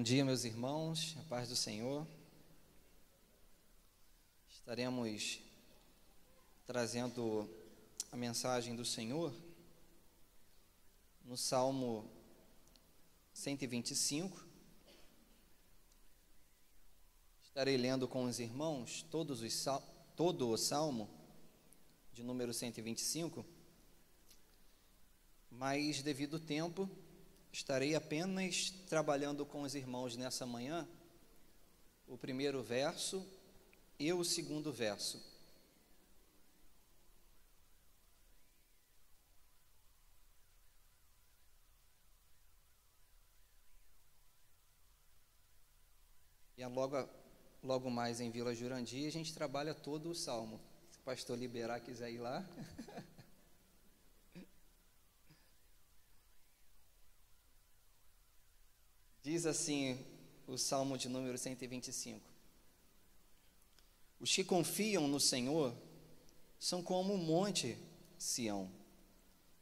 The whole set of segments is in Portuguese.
Bom dia, meus irmãos, a paz do Senhor. Estaremos trazendo a mensagem do Senhor no Salmo 125. Estarei lendo com os irmãos todo o Salmo de número 125, mas devido ao tempo, estarei apenas trabalhando com os irmãos nessa manhã o primeiro verso e o segundo verso. E logo mais em Vila Jurandir, a gente trabalha todo o Salmo. Se o pastor liberar, quiser ir lá. Diz assim o Salmo de número 125. Os que confiam no Senhor são como o monte Sião,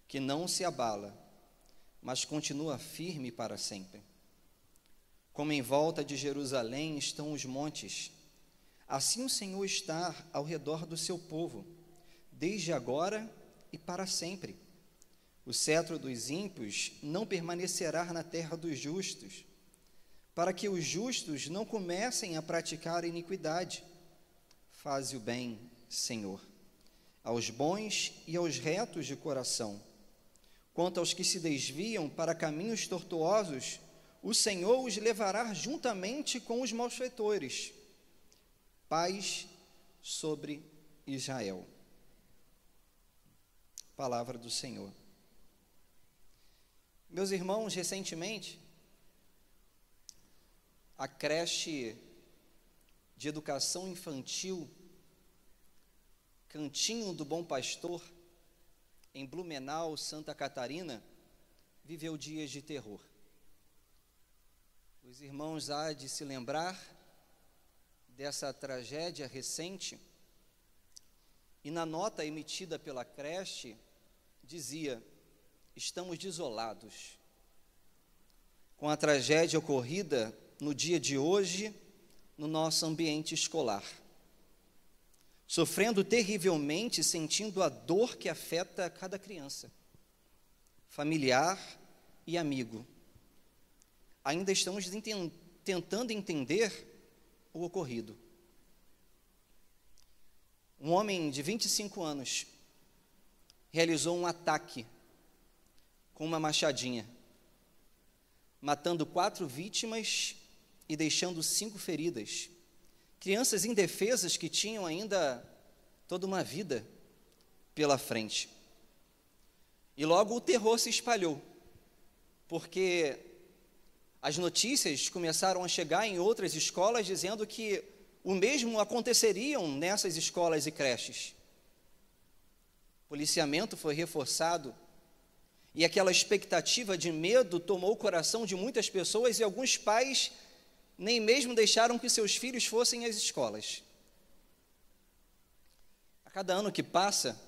que não se abala, mas continua firme para sempre. Como em volta de Jerusalém estão os montes, assim o Senhor está ao redor do seu povo, desde agora e para sempre. O cetro dos ímpios não permanecerá na terra dos justos, para que os justos não comecem a praticar iniquidade. Faze o bem, Senhor, aos bons e aos retos de coração. Quanto aos que se desviam para caminhos tortuosos, o Senhor os levará juntamente com os malfeitores. Paz sobre Israel. Palavra do Senhor. Meus irmãos, recentemente, a creche de educação infantil Cantinho do Bom Pastor, em Blumenau, Santa Catarina, viveu dias de terror. Os irmãos há de se lembrar dessa tragédia recente, e na nota emitida pela creche, dizia: estamos desolados com a tragédia ocorrida no dia de hoje no nosso ambiente escolar, sofrendo terrivelmente, sentindo a dor que afeta cada criança, familiar e amigo. Ainda estamos tentando entender o ocorrido. Um homem de 25 anos realizou um ataque com uma machadinha, matando 4 vítimas e deixando 5 feridas. Crianças indefesas que tinham ainda toda uma vida pela frente. E logo o terror se espalhou, porque as notícias começaram a chegar em outras escolas dizendo que o mesmo aconteceria nessas escolas e creches. O policiamento foi reforçado e aquela expectativa de medo tomou o coração de muitas pessoas, e alguns pais nem mesmo deixaram que seus filhos fossem às escolas. A cada ano que passa,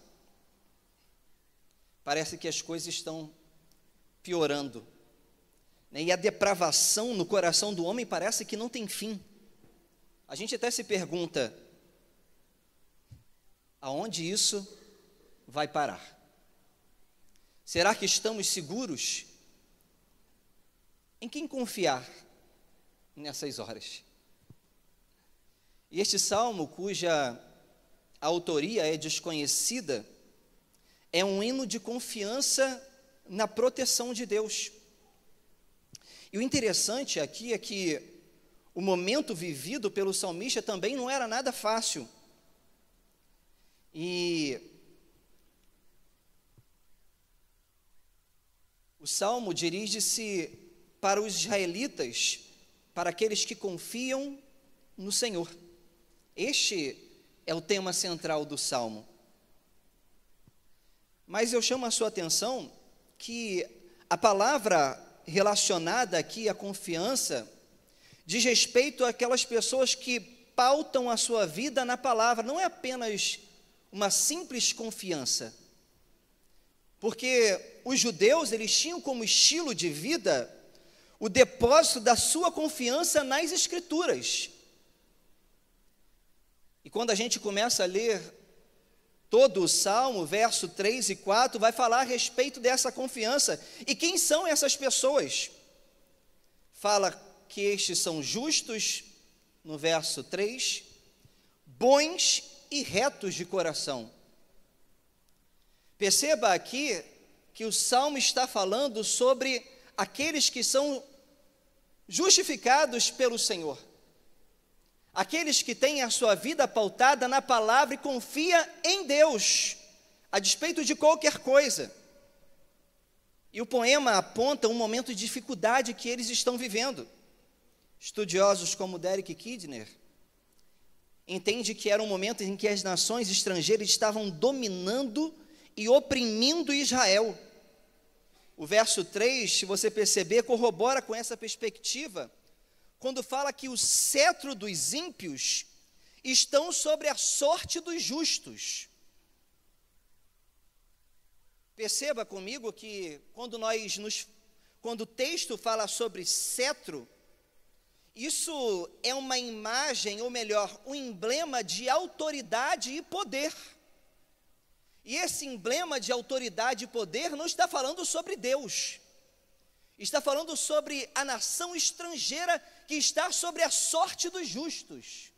parece que as coisas estão piorando, né? E a depravação no coração do homem parece que não tem fim. A gente até se pergunta: aonde isso vai parar? Será que estamos seguros? Em quem confiar nessas horas? E este salmo, cuja autoria é desconhecida, é um hino de confiança na proteção de Deus. E o interessante aqui é que o momento vivido pelo salmista também não era nada fácil. E o salmo dirige-se para os israelitas, para aqueles que confiam no Senhor. Este é o tema central do salmo. Mas eu chamo a sua atenção que a palavra relacionada aqui à confiança diz respeito àquelas pessoas que pautam a sua vida na palavra. Não é apenas uma simples confiança, porque os judeus, eles tinham como estilo de vida o depósito da sua confiança nas Escrituras. E quando a gente começa a ler todo o Salmo, verso 3 e 4, vai falar a respeito dessa confiança. E quem são essas pessoas? Fala que estes são justos, no verso 3, bons e retos de coração. Perceba aqui que o Salmo está falando sobre aqueles que são justificados pelo Senhor. Aqueles que têm a sua vida pautada na palavra e confia em Deus, a despeito de qualquer coisa. E o poema aponta um momento de dificuldade que eles estão vivendo. Estudiosos como Derek Kidner entendem que era um momento em que as nações estrangeiras estavam dominando e oprimindo Israel. O verso 3, se você perceber, corrobora com essa perspectiva, quando fala que o cetro dos ímpios estão sobre a sorte dos justos. Perceba comigo que quando o texto fala sobre cetro, isso é uma imagem, ou melhor, um emblema de autoridade e poder. E esse emblema de autoridade e poder não está falando sobre Deus. Está falando sobre a nação estrangeira que está sobre a sorte dos justos.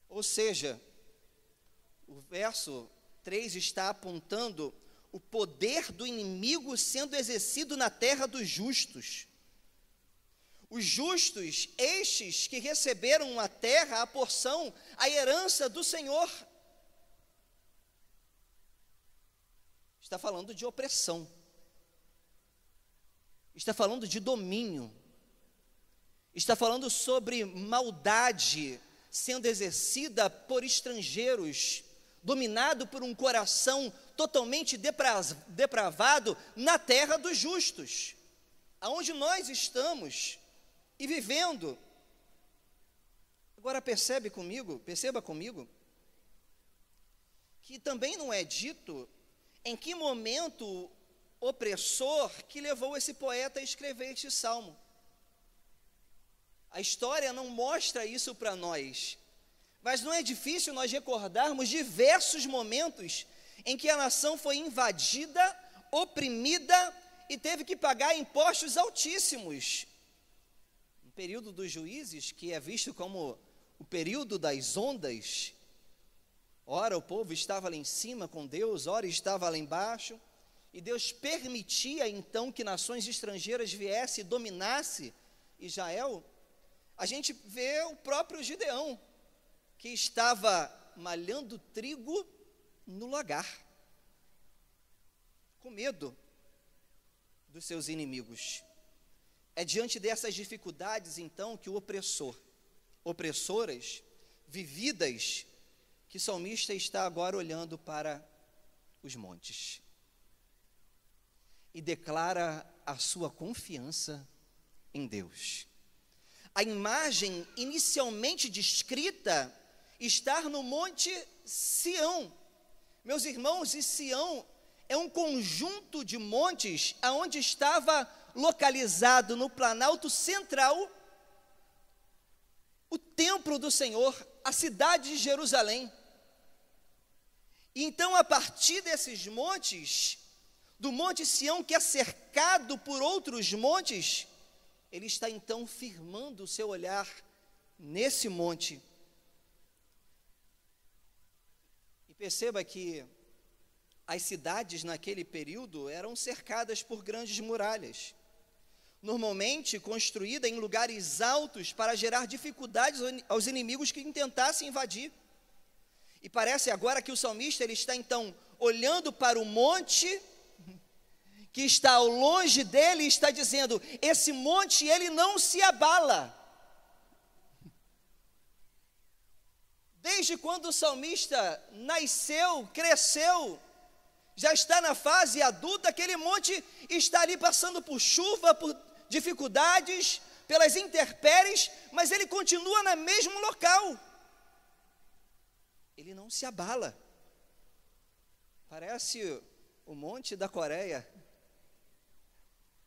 Ou seja, o verso 3 está apontando o poder do inimigo sendo exercido na terra dos justos. Os justos, estes que receberam a terra, a porção, a herança do Senhor. Está falando de opressão. Está falando de domínio. Está falando sobre maldade sendo exercida por estrangeiros, dominado por um coração totalmente depravado na terra dos justos, aonde nós estamos e vivendo. Agora perceba comigo, que também não é dito em que momento opressor que levou esse poeta a escrever este salmo. A história não mostra isso para nós, mas não é difícil nós recordarmos diversos momentos em que a nação foi invadida, oprimida e teve que pagar impostos altíssimos. No período dos juízes, que é visto como o período das ondas, ora o povo estava lá em cima com Deus, ora estava lá embaixo, e Deus permitia então que nações estrangeiras viessem e dominassem Israel. A gente vê o próprio Gideão, que estava malhando trigo no lagar, com medo dos seus inimigos. É diante dessas dificuldades, então, que o opressoras, vividas, que o salmista está agora olhando para os montes e declara a sua confiança em Deus. A imagem inicialmente descrita está no monte Sião. Meus irmãos, e Sião é um conjunto de montes aonde estava localizado no Planalto Central o templo do Senhor, a cidade de Jerusalém. E então, a partir desses montes, do monte Sião, que é cercado por outros montes, ele está então firmando o seu olhar nesse monte. E perceba que as cidades naquele período eram cercadas por grandes muralhas, normalmente construída em lugares altos para gerar dificuldades aos inimigos que tentassem invadir. E parece agora que o salmista ele está então olhando para o monte que está ao longe dele e está dizendo: esse monte ele não se abala. Desde quando o salmista nasceu, cresceu, já está na fase adulta, aquele monte está ali passando por chuva, por dificuldades, pelas intempéries, mas ele continua no mesmo local. Ele não se abala. Parece o monte da Coreia.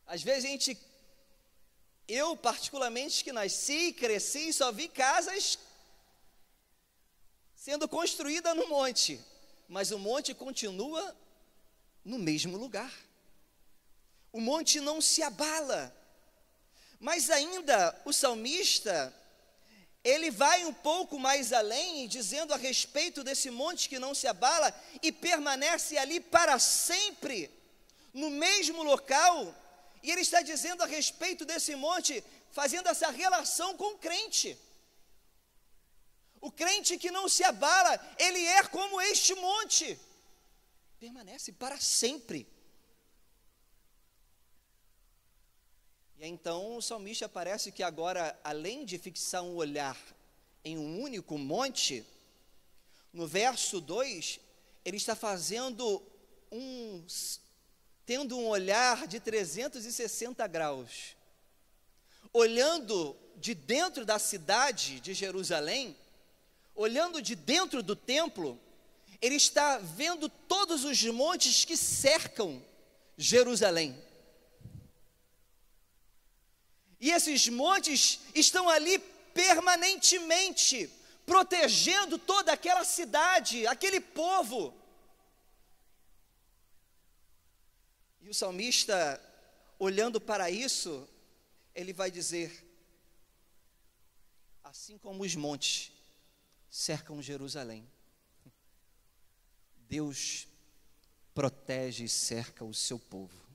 Às vezes eu particularmente que nasci, cresci, só vi casas sendo construídas no monte, mas o monte continua no mesmo lugar. O monte não se abala. Mas ainda o salmista, ele vai um pouco mais além, dizendo a respeito desse monte que não se abala e permanece ali para sempre, no mesmo local. E ele está dizendo a respeito desse monte, fazendo essa relação com o crente. O crente que não se abala, ele é como este monte, permanece para sempre. E então o salmista parece que agora, além de fixar um olhar em um único monte, no verso 2, ele está tendo um olhar de 360 graus, olhando de dentro da cidade de Jerusalém, olhando de dentro do templo, ele está vendo todos os montes que cercam Jerusalém. E esses montes estão ali permanentemente, protegendo toda aquela cidade, aquele povo. E o salmista, olhando para isso, ele vai dizer: assim como os montes cercam Jerusalém, Deus protege e cerca o seu povo.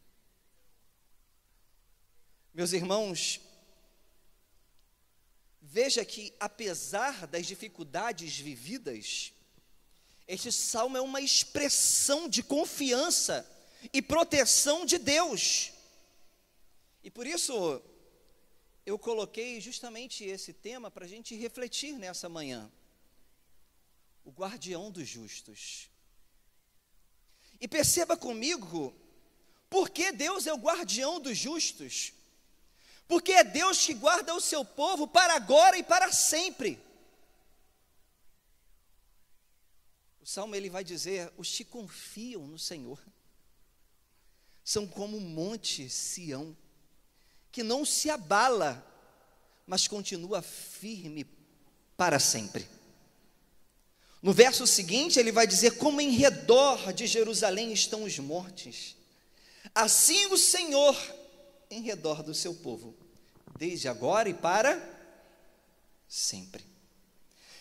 Meus irmãos, veja que apesar das dificuldades vividas, este salmo é uma expressão de confiança e proteção de Deus. E por isso eu coloquei justamente esse tema para a gente refletir nessa manhã. O guardião dos justos. E perceba comigo, por que Deus é o guardião dos justos? Porque é Deus que guarda o seu povo para agora e para sempre. O salmo ele vai dizer: os que confiam no Senhor são como um monte Sião, que não se abala, mas continua firme para sempre. No verso seguinte ele vai dizer: como em redor de Jerusalém estão os montes, assim o Senhor em redor do seu povo, desde agora e para sempre.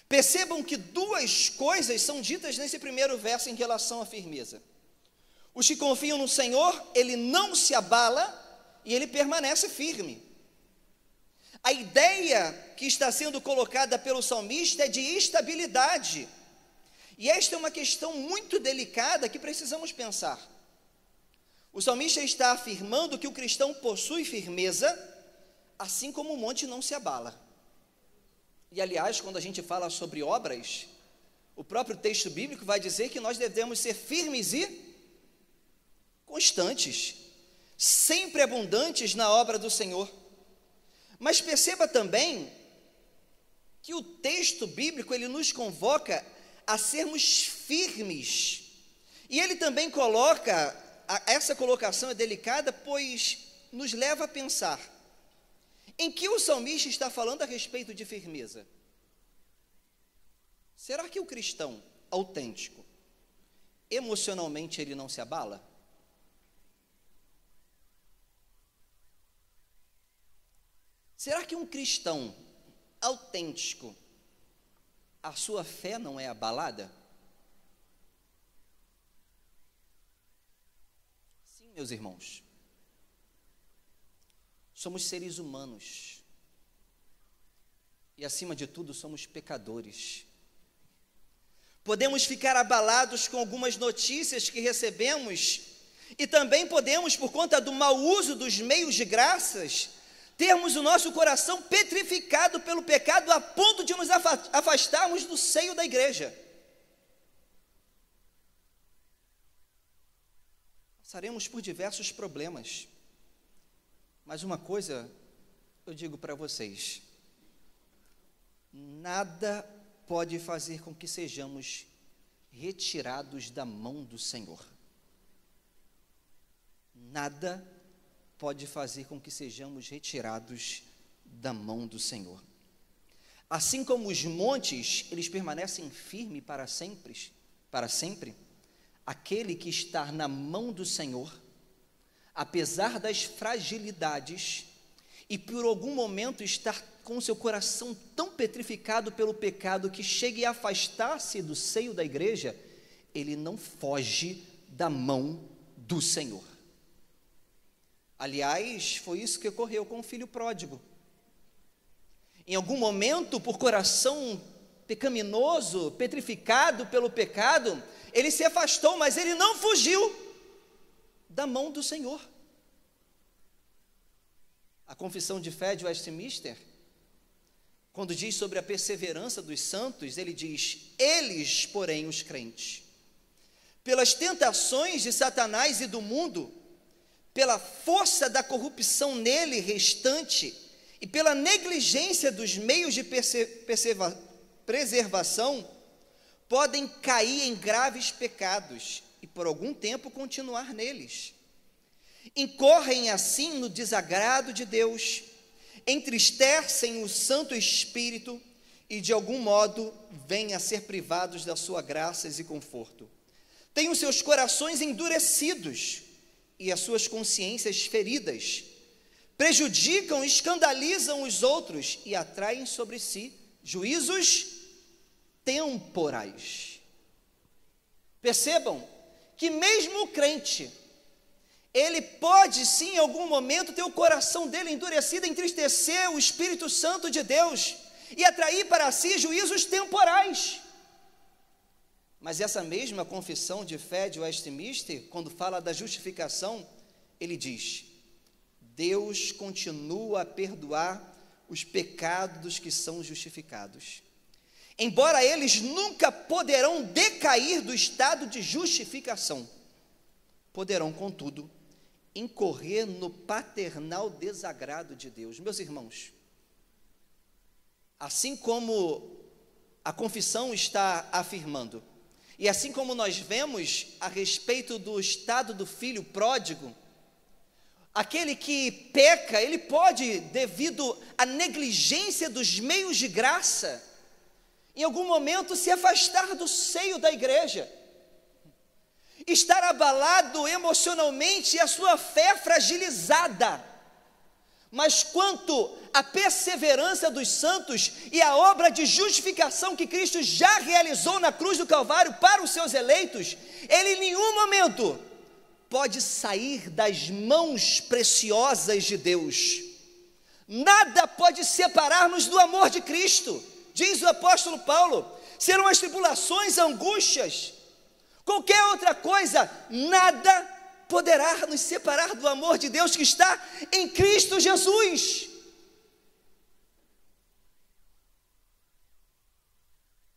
Percebam que duas coisas são ditas nesse primeiro verso em relação à firmeza. Os que confiam no Senhor, ele não se abala e ele permanece firme. A ideia que está sendo colocada pelo salmista é de estabilidade. E esta é uma questão muito delicada que precisamos pensar. O salmista está afirmando que o cristão possui firmeza, assim como o monte não se abala. E aliás, quando a gente fala sobre obras, o próprio texto bíblico vai dizer que nós devemos ser firmes e constantes, sempre abundantes na obra do Senhor. Mas perceba também que o texto bíblico, ele nos convoca a sermos firmes. E ele também coloca, essa colocação é delicada, pois nos leva a pensar, em que o salmista está falando a respeito de firmeza? Será que o cristão autêntico, emocionalmente ele não se abala? Será que um cristão autêntico, a sua fé não é abalada? Sim, meus irmãos. Somos seres humanos. E acima de tudo, somos pecadores. Podemos ficar abalados com algumas notícias que recebemos, e também podemos, por conta do mau uso dos meios de graças, termos o nosso coração petrificado pelo pecado a ponto de nos afastarmos do seio da igreja. Passaremos por diversos problemas. Mas uma coisa eu digo para vocês: nada pode fazer com que sejamos retirados da mão do Senhor. Nada pode fazer com que sejamos retirados da mão do Senhor. Assim como os montes, eles permanecem firmes para sempre, aquele que está na mão do Senhor, apesar das fragilidades, e por algum momento estar com seu coração tão petrificado pelo pecado que chegue a afastar-se do seio da igreja, ele não foge da mão do Senhor. Aliás, foi isso que ocorreu com o filho pródigo. Em algum momento, por coração pecaminoso, petrificado pelo pecado, ele se afastou, mas ele não fugiu da mão do Senhor. A confissão de fé de Westminster, quando diz sobre a perseverança dos santos, ele diz: eles, porém, os crentes, pelas tentações de Satanás e do mundo, pela força da corrupção nele restante e pela negligência dos meios de preservação, podem cair em graves pecados e por algum tempo continuar neles. Incorrem assim no desagrado de Deus, entristecem o Santo Espírito e de algum modo vêm a ser privados da sua graças e conforto. Têm os seus corações endurecidos e as suas consciências feridas, prejudicam, escandalizam os outros e atraem sobre si juízos temporais. Percebam que mesmo o crente, ele pode sim em algum momento ter o coração dele endurecido, entristecer o Espírito Santo de Deus e atrair para si juízos temporais. Mas essa mesma confissão de fé de Westminster, quando fala da justificação, ele diz: Deus continua a perdoar os pecados dos que são justificados. Embora eles nunca poderão decair do estado de justificação, poderão, contudo, incorrer no paternal desagrado de Deus. Meus irmãos, assim como a confissão está afirmando, e assim como nós vemos a respeito do estado do filho pródigo, aquele que peca, ele pode, devido à negligência dos meios de graça, em algum momento se afastar do seio da igreja, estar abalado emocionalmente e a sua fé fragilizada. Mas quanto à perseverança dos santos e a obra de justificação que Cristo já realizou na cruz do Calvário para os seus eleitos, ele em nenhum momento pode sair das mãos preciosas de Deus. Nada pode separar-nos do amor de Cristo, diz o apóstolo Paulo. Serão as tribulações, angústias, qualquer outra coisa, nada poderá nos separar do amor de Deus que está em Cristo Jesus.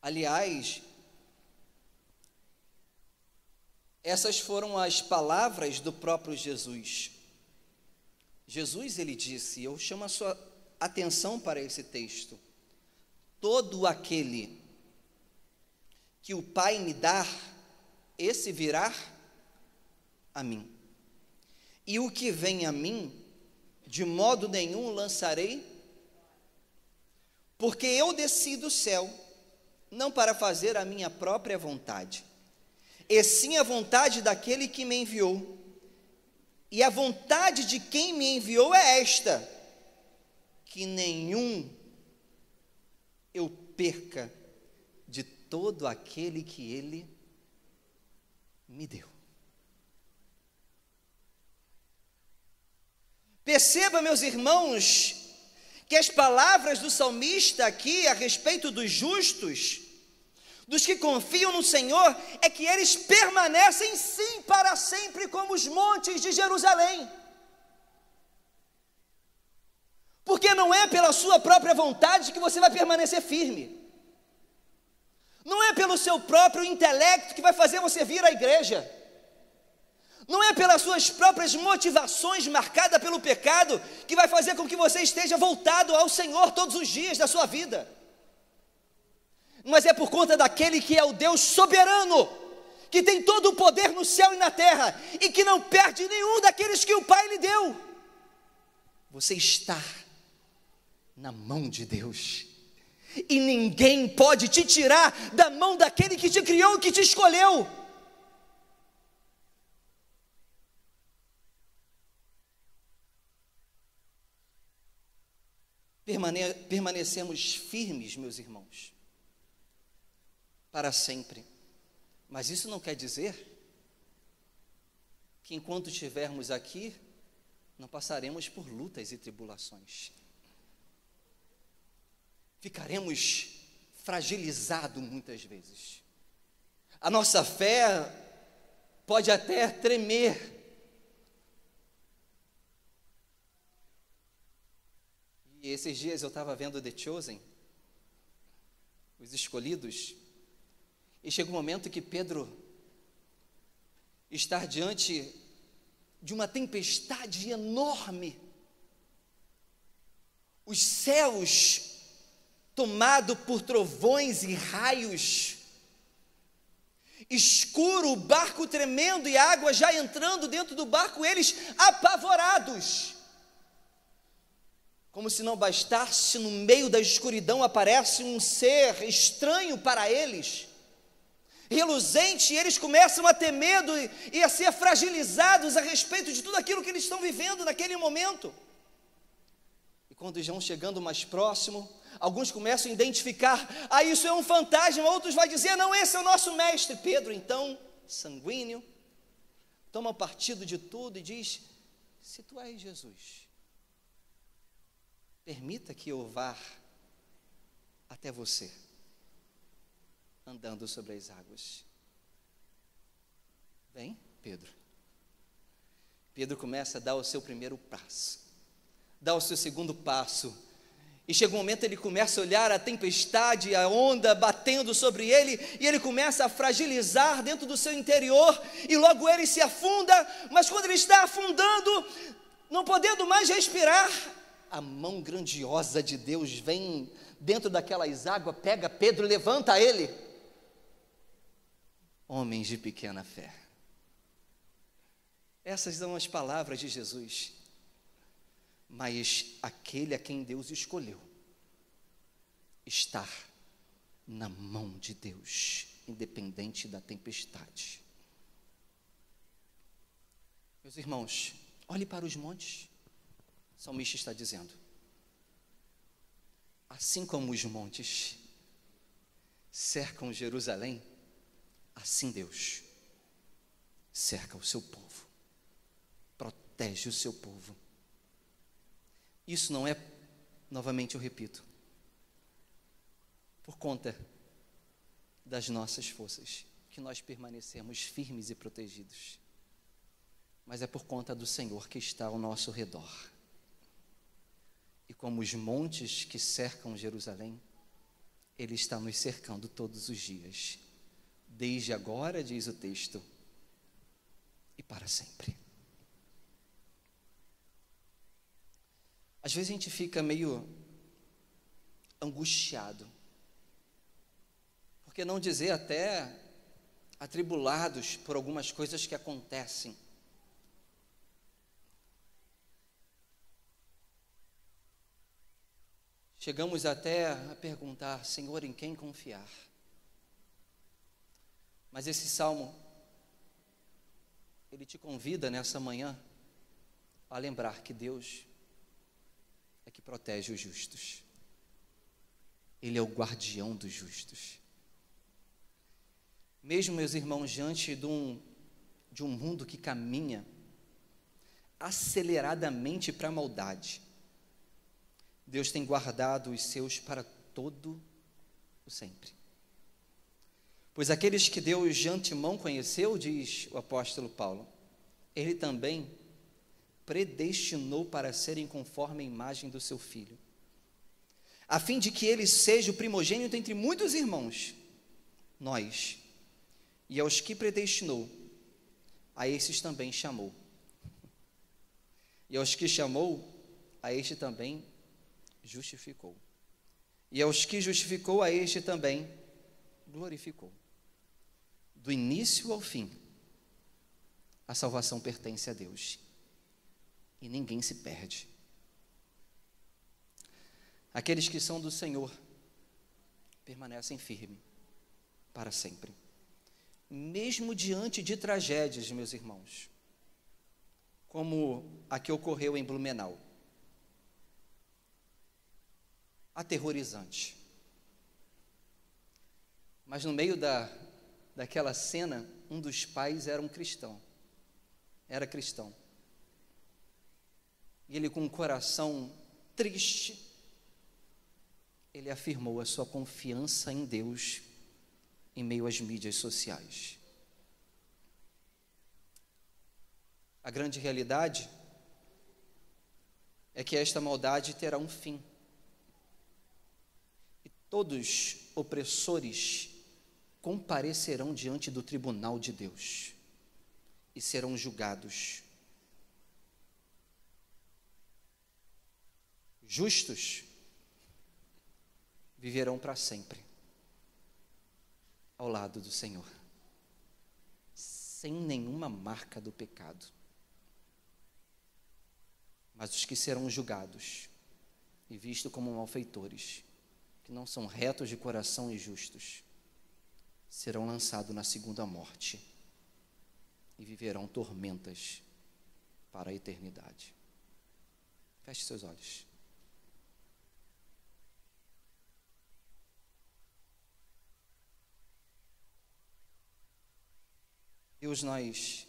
Aliás, essas foram as palavras do próprio Jesus. Jesus, ele disse, eu chamo a sua atenção para esse texto: todo aquele que o Pai me dar, esse virá a mim, e o que vem a mim, de modo nenhum lançarei, porque eu desci do céu, não para fazer a minha própria vontade, e sim a vontade daquele que me enviou. E a vontade de quem me enviou é esta: que nenhum eu perca de todo aquele que ele me deu. Perceba, meus irmãos, que as palavras do salmista aqui a respeito dos justos, dos que confiam no Senhor, é que eles permanecem sim para sempre como os montes de Jerusalém. Porque não é pela sua própria vontade que você vai permanecer firme. Não é pelo seu próprio intelecto que vai fazer você vir à igreja. Não é pelas suas próprias motivações marcadas pelo pecado que vai fazer com que você esteja voltado ao Senhor todos os dias da sua vida. Mas é por conta daquele que é o Deus soberano, que tem todo o poder no céu e na terra, e que não perde nenhum daqueles que o Pai lhe deu. Você está na mão de Deus. E ninguém pode te tirar da mão daquele que te criou, que te escolheu. Permanecemos firmes, meus irmãos, para sempre. Mas isso não quer dizer que enquanto estivermos aqui, não passaremos por lutas e tribulações. Ficaremos fragilizados muitas vezes. A nossa fé pode até tremer. E esses dias eu estava vendo The Chosen, Os Escolhidos, e chega um momento que Pedro está diante de uma tempestade enorme. Os céus tomado por trovões e raios, escuro, o barco tremendo e a água já entrando dentro do barco, eles apavorados. Como se não bastasse, no meio da escuridão aparece um ser estranho para eles, reluzente, e eles começam a ter medo e a ser fragilizados a respeito de tudo aquilo que eles estão vivendo naquele momento. E quando vão chegando mais próximo, alguns começam a identificar, isso é um fantasma, outros vão dizer, não, esse é o nosso mestre. Pedro, então, sanguíneo, toma partido de tudo e diz, se tu és Jesus, permita que eu vá até você, andando sobre as águas. Vem, Pedro. Pedro começa a dar o seu primeiro passo, dá o seu segundo passo, e chega um momento ele começa a olhar a tempestade, a onda batendo sobre ele, e ele começa a fragilizar dentro do seu interior, e logo ele se afunda, mas quando ele está afundando, não podendo mais respirar, a mão grandiosa de Deus vem dentro daquelas águas, pega Pedro, levanta ele. Homens de pequena fé. Essas são as palavras de Jesus. Mas aquele a quem Deus escolheu está na mão de Deus, independente da tempestade. Meus irmãos, olhe para os montes. O salmista está dizendo, assim como os montes cercam Jerusalém, assim Deus cerca o seu povo, protege o seu povo. Isso não é, novamente eu repito, por conta das nossas forças, que nós permanecemos firmes e protegidos, mas é por conta do Senhor que está ao nosso redor. E como os montes que cercam Jerusalém, Ele está nos cercando todos os dias, desde agora, diz o texto, e para sempre. Às vezes a gente fica meio angustiado, por que não dizer até atribulados por algumas coisas que acontecem. Chegamos até a perguntar, Senhor, em quem confiar? Mas esse salmo, ele te convida nessa manhã a lembrar que Deus é que protege os justos. Ele é o guardião dos justos. Mesmo, meus irmãos, diante de um mundo que caminha aceleradamente para a maldade, Deus tem guardado os seus para todo o sempre. Pois aqueles que Deus de antemão conheceu, diz o apóstolo Paulo, Ele também predestinou para serem conforme a imagem do seu Filho, a fim de que ele seja o primogênito entre muitos irmãos. Nós, e aos que predestinou, a esses também chamou. E aos que chamou, a este também justificou. E aos que justificou, a este também glorificou. Do início ao fim, a salvação pertence a Deus. E ninguém se perde. Aqueles que são do Senhor permanecem firmes para sempre. Mesmo diante de tragédias, meus irmãos, como a que ocorreu em Blumenau. Aterrorizante. Mas no meio daquela cena, um dos pais era cristão. E ele, com o coração triste, ele afirmou a sua confiança em Deus em meio às mídias sociais. A grande realidade é que esta maldade terá um fim. E todos opressores comparecerão diante do tribunal de Deus e serão julgados. Justos viverão para sempre ao lado do Senhor, sem nenhuma marca do pecado. Mas os que serão julgados e vistos como malfeitores, que não são retos de coração e justos, serão lançados na segunda morte e viverão tormentas para a eternidade. Feche seus olhos. Deus, nós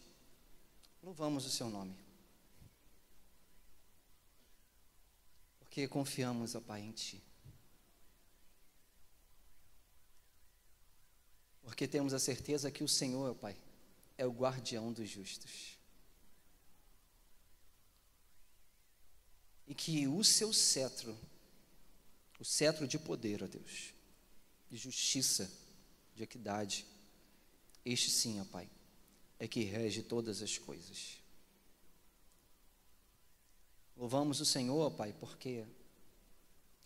louvamos o seu nome, porque confiamos, ó Pai, em Ti. Porque temos a certeza que o Senhor, ó Pai, é o guardião dos justos. E que o seu cetro, o cetro de poder, ó Deus, de justiça, de equidade, este sim, ó Pai, é que rege todas as coisas. Louvamos o Senhor, ó Pai, porque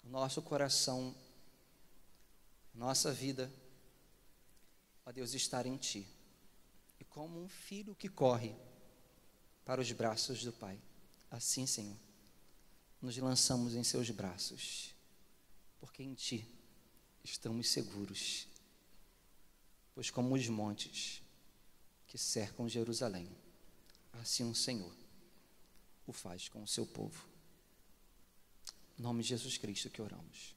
o nosso coração, nossa vida, ó Deus, estar em Ti. E como um filho que corre para os braços do Pai, assim, Senhor, nos lançamos em Seus braços, porque em Ti estamos seguros. Pois como os montes que cercam Jerusalém, assim o Senhor o faz com o seu povo. Em nome de Jesus Cristo que oramos.